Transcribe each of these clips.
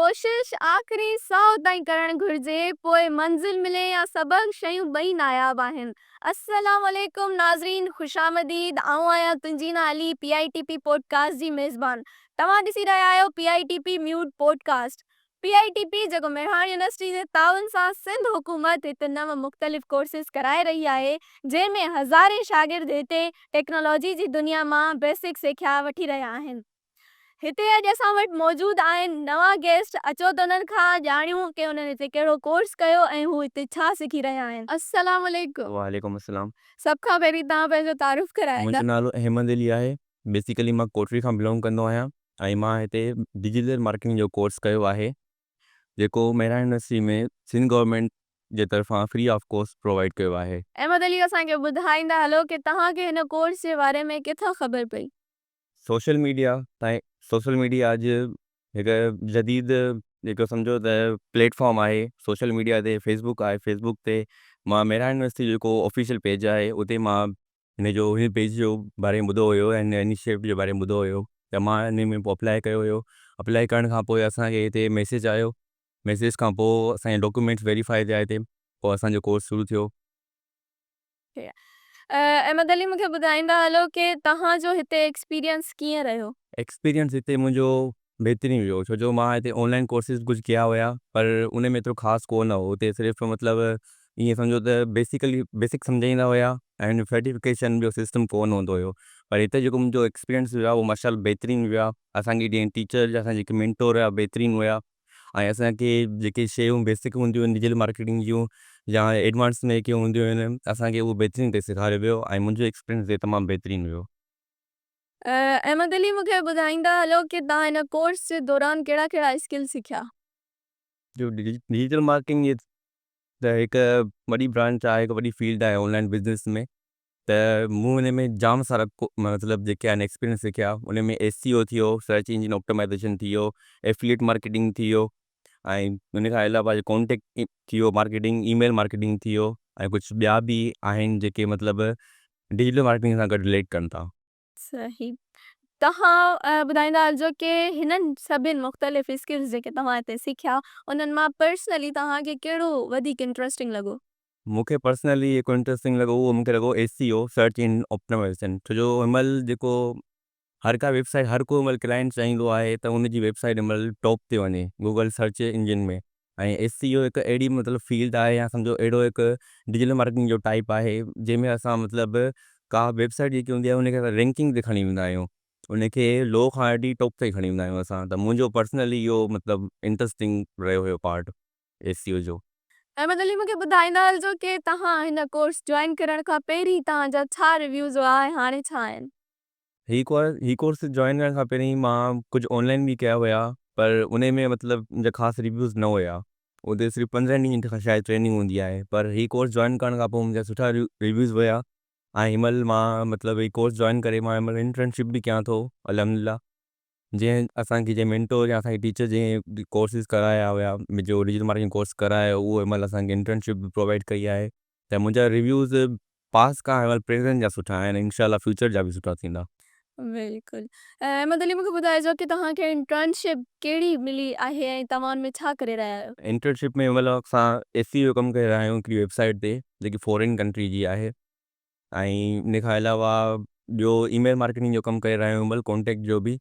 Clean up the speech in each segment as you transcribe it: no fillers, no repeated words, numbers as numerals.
कोशिश आख़िरी साह ताईं करणु घुरिजे, पोइ मंज़िल मिले या सबक़ शयूं ॿई नायाब आहिनि। अस्सलामु अलैकुम नाज़रीन, ख़ुशामदीद। आऊं आहियां तुंजीना अली, PITP पॉडकास्ट जी मेज़बान। तव्हां ॾिसी रहिया आहियो PITP म्यूट पॉडकास्ट। PITP जेको मेरहान यूनिवर्सिटी जे ताउन सां सिंध हुकूमत हिते 9 मुख़्तलिफ़ कोर्सिस कराए रही आहे, जंहिंमें हज़ारे शागिर्द हिते टेक्नोलॉजी जी दुनिया मां बेसिक सिख्या वठी रहिया आहिनि। हिते अॼु असां वटि मौजूदु आहिनि नवां गेस्ट। अचो त उन्हनि खां ॼाणियूं कि उन्हनि हिते कहिड़ो कोर्स कयो ऐं हू हिते छा सिखी रहिया आहिनि। अस्सलामु अलैकुम। वालेकुम अस्सलाम। सभ खां पहिरीं तव्हां पंहिंजो तारुफ़ कराईंदा। मुंहिंजो नालो अहमद अली आहे। बेसिकली मां कोटरी खां बिलोंग कंदो आहियां ऐं मां हिते डिजिटल मार्केटिंग जो कोर्स कयो आहे, जेको मेरठ यूनिवर्सिटी में सिंध गवर्नमेंट जे तरफ़ां फ्री ऑफ कॉस्ट प्रोवाइड कयो आहे। अहमद अली, असांखे ॿुधाईंदा हलो कि तव्हांखे हिन कोर्स जे बारे में किथां ख़बर पई? सोशल मीडिया अॼु हिकु जदीद जेको सम्झो त प्लेटफॉर्म आहे। सोशल मीडिया ते फेसबुक आहे। फेसबुक ते मां मेरठ यूनिवर्सिटी जेको ऑफिशियल पेज आहे उते मां हिन पेज जो बारे में ॿुधो हुयो ऐं इनिशिएटिव जे बारे में ॿुधो हुयो त मां हिन में अप्लाई कयो हुयो। अप्लाई करण खां पोइ असांखे हिते मैसेज आयो। मैसेज खां पोइ असांजे डॉक्यूमेंट्स वेरीफाई थिया हिते, पोइ असांजो कोर्स शुरू थियो। अहमद अली, मूंखे ॿुधाईंदा हलो कि तव्हांजो हिते एक्सपीरियंस कीअं रहियो? एक्सपीरियंस हिते मुंहिंजो बहितरीनु हुयो, छो जो मां हिते ऑनलाइन कोर्सिस कुझु कया हुया, पर उन में एतिरो ख़ासि कोन हो। हुते सिर्फ़ु मतिलबु ईअं सम्झो त बेसिक सम्झाईंदा हुया ऐं सर्टिफिकेशन जो सिस्टम कोन हूंदो हुयो। पर हिते जेको मुंहिंजो एक्सपीरियंस हुआ उहो माशाल्लाह बहितरीनु हुआ। असांखे जीअं टीचर असांजा जेके मेंटोर हुआ बहितरीनु हुया ऐं असांखे जेके शयूं बेसिक हूंदियूं आहिनि डिजिटल मार्केटिंग जूं या एडवांस में जेके हूंदियूं आहिनि, असांखे उहो बहितरीनु हिते सेखारियो वियो ऐं मुंहिंजो एक्सपीरियंस हिते तमामु बहितरीनु हुयो। अहमद अली, मूंखे ॿुधाईंदा हलो कि तव्हां हिन कोर्स जे दौरान कहिड़ा कहिड़ा स्किल सिखिया? जो डिजिटल मार्केटिंग ये त हिकु वॾी ब्रांच आहे, हिकु वॾी फील्ड आहे ऑनलाइन बिज़नेस में। त मूं हिन में जाम सारा मतिलबु जेके आहिनि एक्सपीरियंस सिखिया। उन में SEO थी वियो, सर्च इंजिन ऑप्टिमाइज़ेशन थी वियो, एफिलिएट मार्केटिंग थी वियो ऐं उन खां अलावा कॉन्टेक्ट थी वियो मार्केटिंग, ईमेल मार्केटिंग थी वियो ऐं कुझु ॿिया बि आहिनि जेके मतिलबु डिजिटल मार्केटिंग सां गॾु रिलेट कनि था। सही। तव्हां ॿुधाईंदा हलिजो कि हिननि सभिनि मुख़्तलिफ़ स्किल्स जेके तव्हां हिते सिखिया, उन्हनि मां पर्सनली तव्हांखे कहिड़ो वधीक इंट्रस्टिंग लॻो? मूंखे पर्सनली जेको इंट्रस्टिंग लॻो उहो मूंखे लॻो SEO, सर्च इंजिन ऑप्टिमाइज़ेशन। छो जो हिनमहिल जेको हर का वेबसाइट, हर को महिल क्लाइंट चाहींदो आहे त उनजी वेबसाइट हिनमहिल टॉप ते वञे गूगल सर्च इंजिन में। ऐं SEO हिकु अहिड़ी मतिलबु फील्ड आहे या सम्झो अहिड़ो हिकु डिजिटल मार्केटिंग जो टाइप आहे जंहिंमें असां मतिलबु का वेबसाइट जेकी हूंदी आहे उनखे असां रैंकिंग ते खणी वेंदा आहियूं, उनखे लो खां वठी टॉप ते खणी वेंदा आहियूं असां। त मुंहिंजो पर्सनली इहो मतिलबु इंट्रस्टिंग रहियो हुयो पार्ट SEO जो। अहमद अली, मूंखे ॿुधाईंदा हलिजो कि तव्हां हिन कोर्स जॉइन करण खां पहिरीं तव्हांजा छा रिव्यूज़ हुआ ऐं हाणे छा आहिनि? ही कोर्स जॉइन करण खां पहिरीं मां कुझु ऑनलाइन बि कया हुया, पर उन में मतिलबु मुंहिंजा ख़ासि रिव्यूज़ न हुया। उते सिर्फ़ु 15 ॾींहं खां शायदि ट्रेनिंग हूंदी आहे, पर ही कोर्स जॉइन करण खां पोइ मुंहिंजा सुठा रिव्यूज़ हुया ऐं हिनमहिल मां मतिलबु ही कोर्स जॉइन करे मां हिनमहिल इंटर्नशिप बि कयां थो अल्हम्दुलिल्लाह। जंहिं असांखे जे मेंटोर या असांखे टीचर जंहिं कोर्सिस कराया हुया, जो डिजिटल मार्केटिंग कोर्स करायो, उहो हिनमहिल असांखे इंटर्नशिप बि प्रोवाइड कई आहे। त मुंहिंजा रिव्यूज़ पास खां हिनमहिल प्रेज़ेंट जा सुठा आहिनि, इंशाल्लाह फ्यूचर जा बि सुठा थींदा। बिल्कुलु। अहमद अली, मूंखे ॿुधाइजो कि तव्हांखे इंटर्नशिप कहिड़ी मिली आहे ऐं तव्हां हुन में छा करे रहिया आहियो? इंटर्नशिप में हिनमहिल असां SEO जो कमु करे रहिया आहियूं हिकिड़ी वेबसाइट ते जेकी फॉरेन कंट्री जी आहे ऐं इन खां अलावा ॿियो ईमेल मार्केटिंग जो कमु करे रहिया आहियूं हिनमहिल, कॉन्टेक्ट जो बि।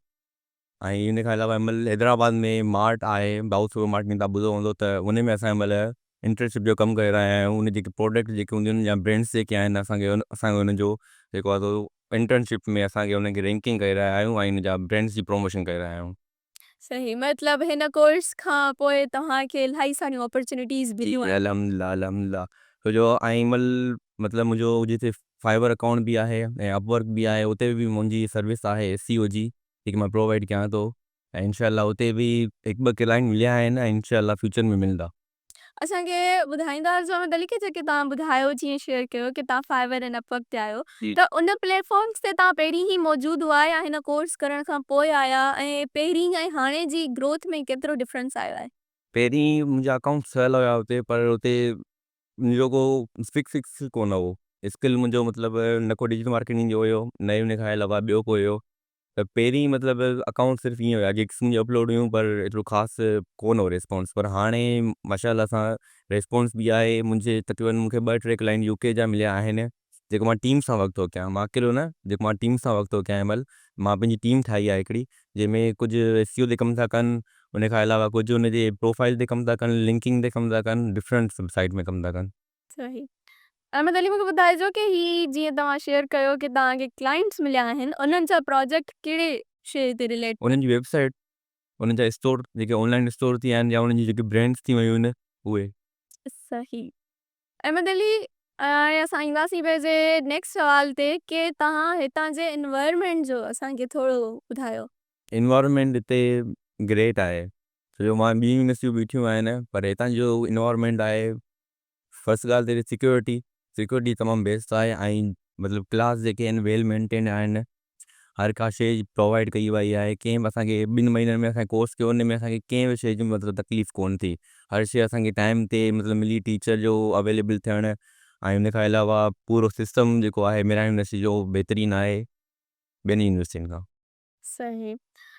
ऐं इन खां अलावा हिनमहिल हैदराबाद में मार्ट आहे, बाउ सुपर मार्केटिंग तव्हां ॿुधो हूंदो, त उन में असां हिनमहिल इंटर्नशिप जो कमु करे रहिया आहियूं। उन जेके प्रोडक्ट जेके हूंदियूं आहिनि या ब्रांड्स जेके आहिनि, असांखे हुनजो जेको आहे सो इंटर्नशिप में असांखे हुनखे रैंकिंग करे रहिया आहियूं ऐं हिन जा ब्रांड्स जी प्रमोशन करे रहिया आहियूं। सही, मतिलबु हिन कोर्स खां पोइ तव्हांखे इलाही सारियूं अपॉर्चुनिटीज़ मिलियूं आहिनि। अल्हम्दुलिल्लाह अल्हम्दुलिल्लाह। छो जो ऐं हिनमहिल मतिलबु मुंहिंजो जिते फाइबर अकाउंट बि आहे ऐं अपवर्क बि आहे, उते बि मुंहिंजी सर्विस आहे SEO जी जेकी मां प्रोवाइड कयां थो ऐं इंशाल्लाह उते बि हिकु ॿ क्लाइंट मिलिया आहिनि ऐं इंशाल्लाह फ्यूचर में मिलंदा। असांखे ॿुधाईंदा हलिजो अहमद अली कि जेके तव्हां ॿुधायो, जीअं शेयर कयो कि तव्हां फाइवर ऐं अपवर्क ते आहियो, जी। त उन प्लेटफॉर्म्स ते तव्हां पहिरीं ई मौजूदु हुआ या हिन कोर्स करण खां पोइ आया, ऐं पहिरीं ऐं हाणे जी ग्रोथ में केतिरो डिफरेंस आयो आहे? पहिरीं मुंहिंजा अकाउंट ठहियल हुया हुते, पर हुते मुंहिंजो को फिक्स कोन हो स्किल मुंहिंजो, मतिलबु न को डिजिटल मार्केटिंग जो हुयो, न उन खां अलावा ॿियो को हुयो। त पहिरीं मतिलबु अकाउंट सिर्फ़ु ईअं हुया गिग्स मुंहिंजी अपलोड हुयूं पर एतिरो ख़ासि कोन हो रिस्पॉन्स। पर हाणे माशाअल्लाह सां रिस्पॉन्स बि आहे। मुंहिंजे तक़रीबन मूंखे 2-3 क्लाइंट यूके जा मिलिया आहिनि जेको मां टीम सां वर्क थो कयां। मां अकेलो न, जेको मां टीम सां वर्क थो कयां हिन महिल। मां पंहिंजी टीम ठाही आहे हिकिड़ी, जंहिंमें कुझु एसईओ ते कमु था कनि, उन खां अलावा कुझु उनजे प्रोफाइल ते कमु था कनि, लिंकिंग ते कमु था कनि, डिफरेंट साइट में कमु था कनि। सही। अहमद अली मूंखे ॿुधाइजो की ही जीअं तव्हां शेयर कयो की तव्हांखे क्लाइंट्स मिलिया आहिनि, उन्हनि जा प्रोजेक्ट कहिड़े शइ ते रिलेट? उन्हनि जी वेबसाइट, उन्हनि जा स्टोर जेके ऑनलाइन स्टोर थी विया आहिनि या उन्हनि जी जेके ब्रांड्स थी वियूं आहिनि उहे। सही। अहमद अली, हाणे असां ईंदासीं पंहिंजे नेक्स्ट सवाल ते की तव्हां हितां जे एनवायरनमेंट जो असांखे थोरो ॿुधायो। इन्वायरमेंट हिते ग्रेट आहे, छो जो मां ॿियूं यूनिवर्सिटियूं ॿिठियूं आहिनि पर हितां जो इन्वायरमेंट आहे, फर्स्ट ॻाल्हि त सिक्योरिटी, सिक्योरिटी तमामु बेस्ट आहे ऐं मतिलबु क्लास जेके आहिनि वेल मेंटेन आहिनि। हर का शइ प्रोवाइड कई वई आहे। कंहिं बि असांखे 2 महीननि में असांखे कोर्स कयो, उन में असांखे कंहिं बि शइ जी मतिलबु तकलीफ़ कोन थी। हर शइ असांखे टाइम ते मतिलबु मिली, टीचर जो अवेलेबल थियणु ऐं उन खां अलावा पूरो सिस्टम जेको आहे मेरा यूनिवर्सिटी जो बहितरीनु आहे ॿियनि यूनिवर्सिटियुनि खां। सही।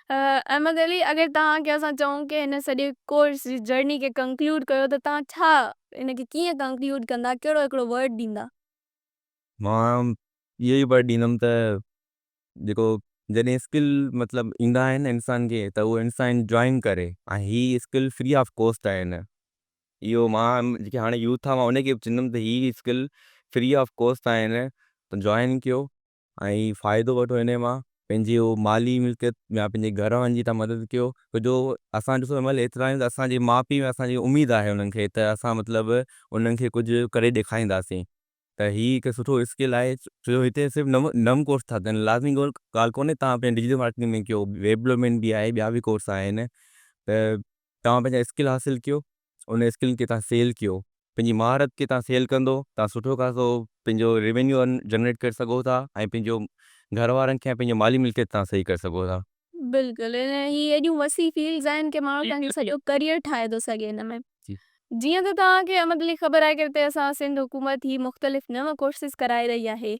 अहमद अली, अगरि तव्हांखे असां चऊं की हिन सॼे कोर्स जी जर्नी खे कंक्लूड कयो त तव्हां छा हिनखे कीअं कंक्लूड कंदा, कहिड़ो हिकिड़ो वर्ड ॾींदा? मां इहो ई वर्ड ॾींदुमि त जेको जॾहिं स्किल मतिलबु ईंदा आहिनि इंसान खे त उहो इंसान जॉइन करे ऐं हीअ स्किल फ्री ऑफ कॉस्ट आहिनि। इहो मां जेके हाणे यूथ आहे मां उनखे बि चवंदुमि त हीअ स्किल फ्री ऑफ कॉस्ट आहिनि, त जॉइन कयो ऐं फ़ाइदो वठो हिन मां। पंहिंजी उहो माली मिल्कियत या पंहिंजे घर वारनि जी तव्हां मदद कयो, छो जो असां ॾिसो हिन महिल एतिरा आहियूं त असांजे माउ पीउ में असांजी उमेदु आहे उन्हनि खे त असां मतिलबु उन्हनि खे कुझु करे ॾेखारींदासीं। त हीअ हिकु सुठो स्किल आहे, छो जो हिते सिर्फ़ु नम कोर्स था थियनि, लाज़मी ॻाल्हि कोन्हे तव्हां पंहिंजे डिजिटल मार्केटिंग में कयो, वेब डेवलपमेंट बि आहे, ॿिया बि कोर्स आहिनि। त तव्हां पंहिंजा स्किल हासिलु कयो, उन स्किल खे तव्हां सेल कयो, पंहिंजी महारत खे तव्हां सेल कंदो तव्हां सुठो ख़ासो पंहिंजो रेवेन्यू जनरेट करे सघो था ऐं पंहिंजो घर वारनि खे ऐं पंहिंजो माली मिल्कियत तव्हां सही करे सघो था। बिल्कुलु, ही एॾियूं वसी फील्ड्स आहिनि की माण्हू पंहिंजो सॼो करियर ठाहे थो सघे हिन में। जी जीअं त तव्हांखे अहमद अली ख़बर आहे की हिते असां सिंध हुकूमत ही मुख़्तलिफ़ नवां कोर्सिस कराए रही आहे।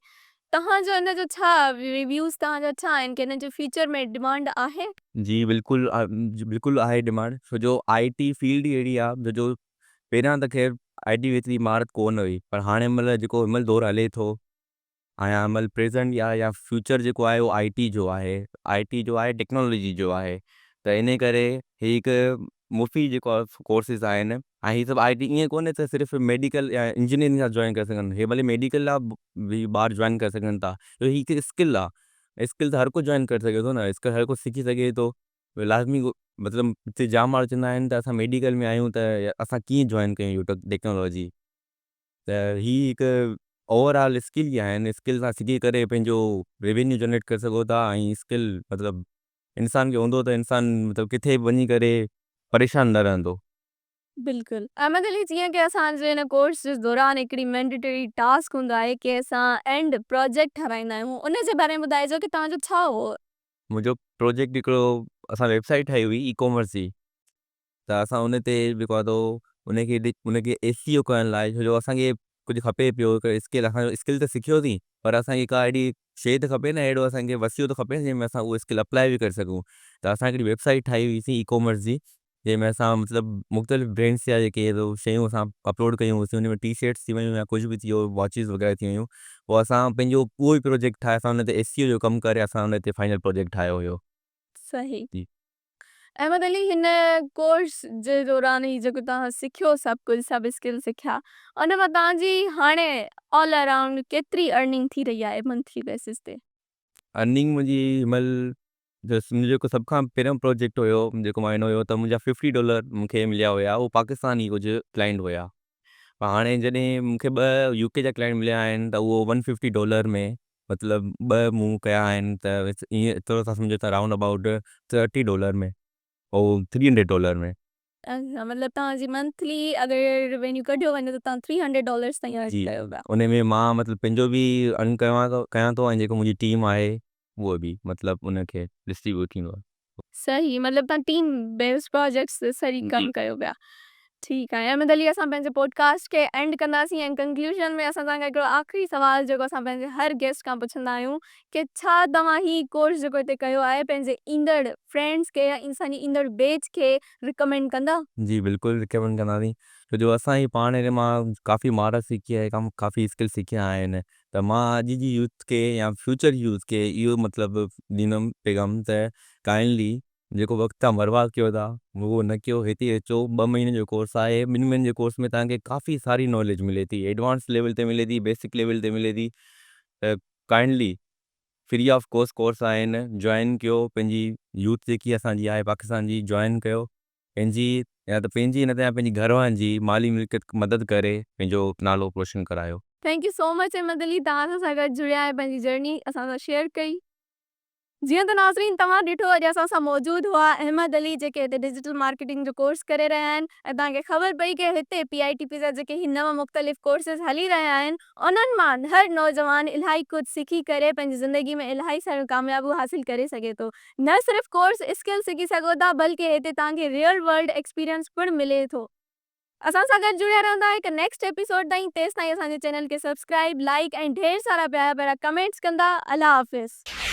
तव्हांजो हिन जो छा रिव्यूज़, तव्हांजा छा आहिनि की हिन जो फ्यूचर में डिमांड आहे? जी बिल्कुलु बिल्कुलु आहे डिमांड, छो जो आई टी फील्ड ई अहिड़ी आहे छो जो पहिरियां त ख़ैर आई टी एतिरी महारत कोन हुई, पर हाणे महिल जेको हिन महिल दौरु हले थो ऐं महिल प्रेज़ेंट या फ्यूचर जेको आहे उहो आई टी जो आहे, आई टी जो आहे, टेक्नोलॉजी जो आहे। त इन करे ही हिकु मुफ़ीद जेको आहे कोर्सिस आहिनि ऐं हीअ सभु आई टी ईअं कोन्हे त सिर्फ़ु मेडिकल या इंजीनियरिंग जा जॉइन करे सघनि, हे भले मेडिकल लाइ बि ॿार जॉइन करे सघनि था। त ही हिकु स्किल आहे, स्किल त हर को जॉइन करे सघे थो न, स्किल हर को सिखी सघे थो। लाज़मी मतिलबु हिते जाम माण्हू चवंदा आहिनि त असां मेडिकल में आहियूं त असां कीअं जॉइन कयूं टेक्नोलॉजी। त ही हिकु ओवरऑल स्किल ई आहिनि, स्किल सां सिखी करे पंहिंजो रेवेन्यू जनरेट करे सघो था ऐं स्किल मतिलबु इंसान खे हूंदो त इंसान मतिलबु किथे बि वञी करे परेशान न रहंदो। बिल्कुलु। अहमद अली, जीअं की असांजे हिन कोर्स जे दौरान हिकिड़ी मैंडेटरी टास्क हूंदो आहे की असां एंड प्रोजेक्ट ठाराईंदा आहियूं, उन जे बारे में ॿुधाइजो की तव्हांजो छा हो? मुंहिंजो प्रोजेक्ट हिकिड़ो, असां वेबसाइट ठाही हुई ई कॉमर्स जी, त असां उन ते जेको आहे तो उनखे एसीओ करण लाइ, छो जो असांखे कुझु खपे पियो स्किल, असांजो स्किल त सिखियोसीं पर असांखे का अहिड़ी शइ त खपे न, अहिड़ो असांखे वसियो त खपे जंहिंमें असां उहो स्किल अप्लाई बि करे सघूं। त असां हिकिड़ी वेबसाइट ठाही हुईसीं ई कॉमर्स जी, जंहिंमें असां मतिलबु मुख़्तलिफ़ ब्रांड्स जा जेके शयूं असां अपलोड कयूं हुयूंसीं, उन में टी शर्ट्स थी वियूं या कुझु बि थी वियो, वॉचिस वग़ैरह थी वियूं, पोइ असां पंहिंजो उहो ई प्रोजेक्ट ठाहे असां उन ते एसीओ जो कमु करे असां उन ते फाइनल प्रोजेक्ट ठाहियो हुयो। सही। जी अहमद अली, हिन कोर्स जे दौरान ही जेको तव्हां सिखियो सभु कुझु, सभु स्किल सिखिया, उन मां तव्हांजी हाणे ऑल अराउंड केतिरी अर्निंग थी रही आहे मंथली बेसिस ते? अर्निंग मुंहिंजी हिन महिल मुंहिंजो जेको सभ खां पहिरियों प्रोजेक्ट हुयो जेको मां ॾिनो हुयो त मुंहिंजा $50 मूंखे मिलिया हुया, उहो पाकिस्तानी कुझु क्लाइंट हुया। पर हाणे जॾहिं मूंखे 2 यूके जा क्लाइंट मिलिया आहिनि त उहो $150 में मतिलबु 2 मूव कया आहिनि, त ईअं एतिरो था सम्झो त राउंड अबाउट $30 में ऐं $300 में। अच्छा, मतिलबु तव्हांजी मंथली अगरि रेवेन्यू कढियो वञे त तव्हां $300 ताईं अर्न जी कयो पिया। उन में मां मतिलबु पंहिंजो बि अर्न कयां थो ऐं जेको मुंहिंजी टीम आहे उहो बि मतिलबु उनखे डिस्ट्रीब्यूट थींदो आहे। सही, मतिलबु तव्हां टीम बेस्ड प्रोजेक्ट्स ते सही जी कमु कयो पिया। ठीकु आहे। अहमद अली, असां पंहिंजे पॉडकास्ट खे एंड कंदासीं ऐं कंक्लूजन में असां तव्हांखे हिकिड़ो आख़िरी सुवाल जेको असां पंहिंजे हर गेस्ट खां पुछंदा आहियूं कि छा तव्हां ही कोर्स जेको हिते कयो आहे पंहिंजे ईंदड़ फ्रेंड्स खे या इंसानी ईंदड़ बैच खे रिकमेंड कंदा? जी बिल्कुलु रिकमेंड कंदासीं छो जो असां ही पाण हिन मां काफ़ी महारत सिखी आहे, काफ़ी स्किल सिखिया आहिनि। त मां अॼु जी यूथ खे या फ्यूचर यूथ खे इहो मतिलबु ॾींदुमि पैगाम त काइंडली जेको वक़्तु तव्हां बर्बादु कयो था उहो न कयो। हिते अचो, 2 महीने जो कोर्स आहे। 2 महीने जे कोर्स में तव्हांखे काफ़ी सारी नॉलेज मिले थी, एडवांस लेवल ते मिले थी, बेसिक लेवल ते मिले थी। त kindly free of cost course आहिनि, जॉइन कयो। पंहिंजी यूथ जेकी असांजी आहे पाकिस्तान जी, जॉइन कयो। पंहिंजी या त पंहिंजी न त या पंहिंजी घर वारनि जी माली मिल्कियत मदद करे पंहिंजो नालो रोशन करायो। Thank you so much Ahmad Ali, तव्हां असां सां गॾु जुड़िया ऐं पंहिंजी जर्नी असां सां शेयर कई। जीअं त नाज़रीन तव्हां ॾिठो अॼु असां सां मौजूदु हुआ अहमद अली जेके हिते डिजिटल मार्केटिंग जो कोर्स करे रहिया आहिनि ऐं तव्हांखे ख़बर पई कि हिते PITP जा जेके ही नवां मुख़्तलिफ़ कोर्सिस हली रहिया आहिनि उन्हनि मां हर नौजवान इलाही कुझु सिखी करे पंहिंजी ज़िंदगी में इलाही सारियूं कामयाबियूं हासिल करे सघे थो। न सिर्फ़ु कोर्स स्किल सिखी सघो था बल्कि हिते तव्हांखे रियल वर्ल्ड एक्सपीरियंस पिणु मिले थो। असां सां गॾु जुड़िया रहंदा हिकु नेक्स्ट एपिसोड ताईं। तेसिताईं असांजे चैनल खे सब्सक्राइब, लाइक ऐं ढेर सारा प्यारा प्यारा कमेंट्स कंदा। अल्लाह हाफ़िज़।